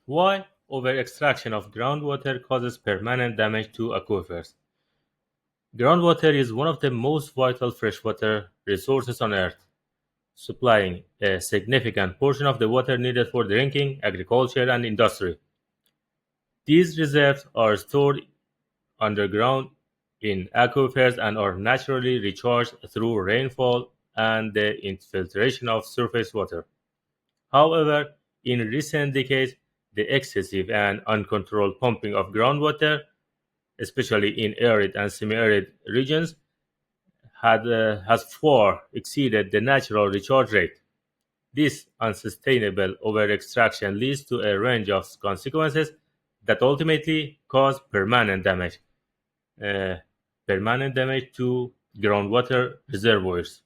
Why over-extraction of groundwater causes permanent damage to aquifers? Groundwater is one of the most vital freshwater resources on Earth, supplying a significant portion of the water needed for drinking, agriculture, and industry. These reserves are stored underground in aquifers and are naturally recharged through rainfall and the infiltration of surface water. However, in recent decades, the excessive and uncontrolled pumping of groundwater, especially in arid and semi-arid regions, has far exceeded the natural recharge rate. This unsustainable over-extraction leads to a range of consequences that ultimately cause uh, permanent damage to groundwater reservoirs.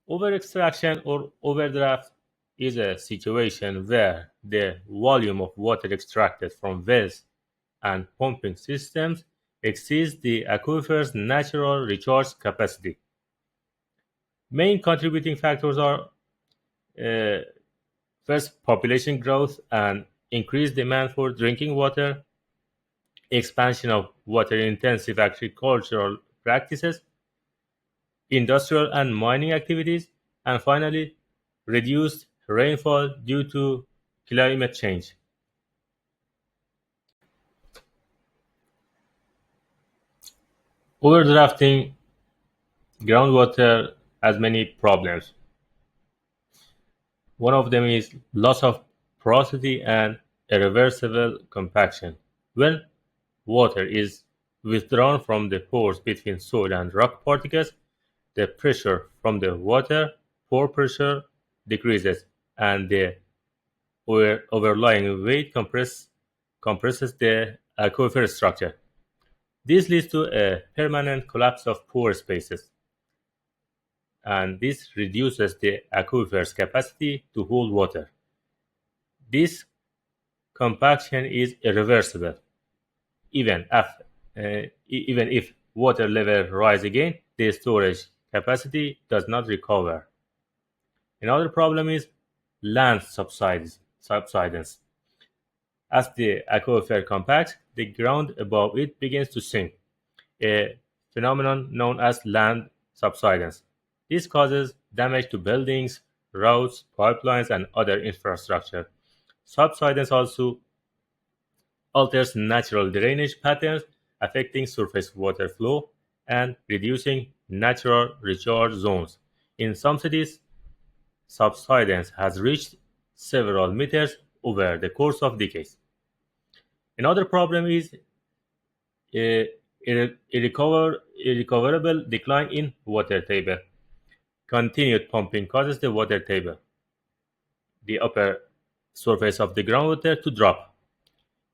Over-extraction or overdraft is a situation where the volume of water extracted from wells and pumping systems exceeds the aquifer's natural recharge capacity. Main contributing factors are uh, first, population growth and increased demand for drinking water, expansion of water intensive agricultural practices, industrial and mining activities, and finally, reduced rainfall due to climate change. Overdrafting groundwater has many problems. One of them is loss of porosity and irreversible compaction. When water is withdrawn from the pores between soil and rock particles, the pressure from the water pore pressure decreases and the overlying weight compresses the aquifer structure. This leads to a permanent collapse of pore spaces, and this reduces the aquifer's capacity to hold water. This compaction is irreversible. Even if, even if water level rise again, the storage capacity does not recover. Another problem is land subsidence. As the aquifer compacts, the ground above it begins to sink, a phenomenon known as land subsidence. This causes damage to buildings, roads, pipelines, and other infrastructure. Subsidence also alters natural drainage patterns, affecting surface water flow and reducing natural recharge zones. In some cities, subsidence has reached several meters over the course of decades. Another problem is irrecoverable decline in water table. Continued pumping causes the water table, the upper surface of the groundwater, to drop.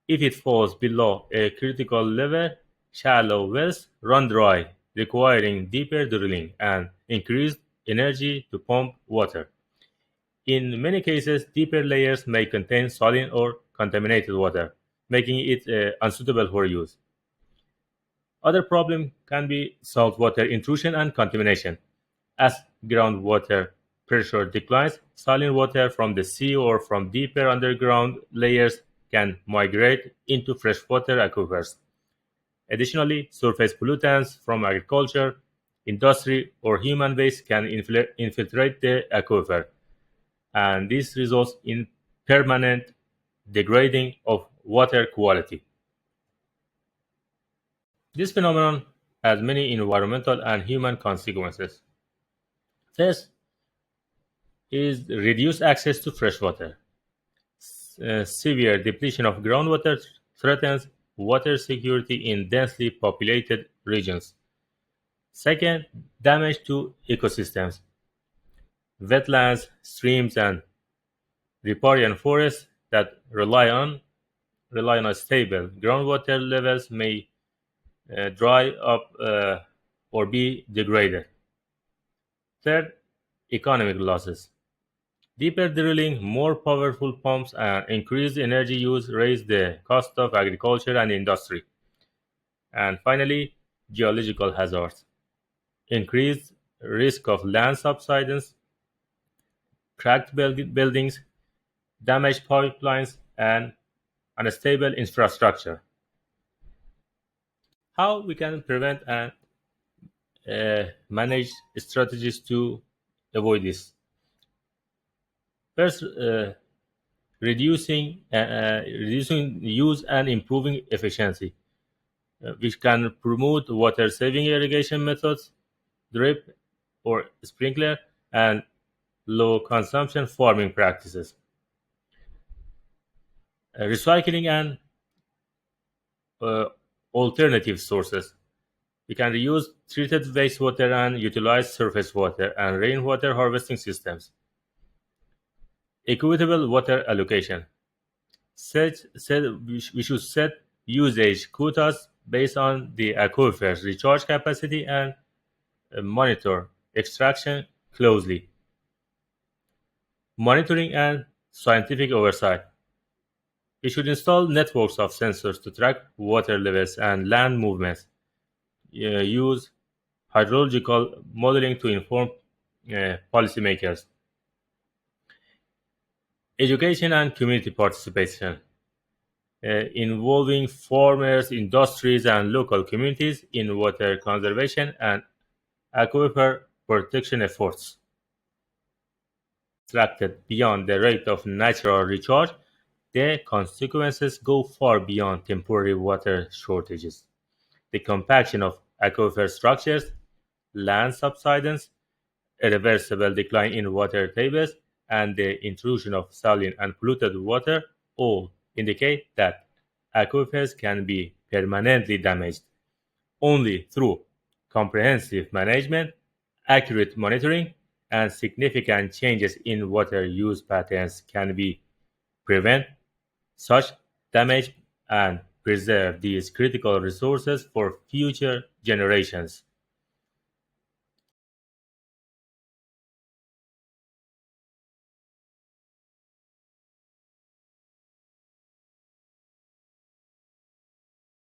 If it falls below a critical level, shallow wells run dry, requiring deeper drilling and increased energy to pump water. In many cases, deeper layers may contain saline or contaminated water, making it unsuitable for use. Other problems can be saltwater intrusion and contamination. As groundwater pressure declines, saline water from the sea or from deeper underground layers can migrate into freshwater aquifers. Additionally, surface pollutants from agriculture, industry, or human waste can infiltrate the aquifer, and this results in permanent degrading of water quality. This phenomenon has many environmental and human consequences. First is reduced access to fresh water. Severe depletion of groundwater threatens water security in densely populated regions. Second, damage to ecosystems. Wetlands, streams, and riparian forests that rely on a stable groundwater levels may dry up or be degraded. Third, economic losses. Deeper drilling, more powerful pumps, and increased energy use raise the cost of agriculture and industry. And finally, geological hazards. Increased risk of land subsidence, cracked buildings, damaged pipelines, and unstable infrastructure. How we can prevent and manage strategies to avoid this? First, reducing use and improving efficiency, which can promote water-saving irrigation methods, drip or sprinkler, and low-consumption farming practices. Recycling and uh, alternative sources. We can reuse treated wastewater and utilize surface water and rainwater harvesting systems. Equitable water allocation. We should set usage quotas based on the aquifer's recharge capacity and monitor extraction closely. Monitoring and scientific oversight. We should install networks of sensors to track water levels and land movements. Use hydrological modeling to inform policymakers. Education and community participation, involving farmers, industries, and local communities in water conservation and aquifer protection efforts. Extracted beyond the rate of natural recharge, the consequences go far beyond temporary water shortages. The compaction of aquifer structures, land subsidence, irreversible decline in water tables, and the intrusion of saline and polluted water all indicate that aquifers can be permanently damaged. Only through comprehensive management, accurate monitoring, and significant changes in water use patterns can we prevent such damage and preserve these critical resources for future generations.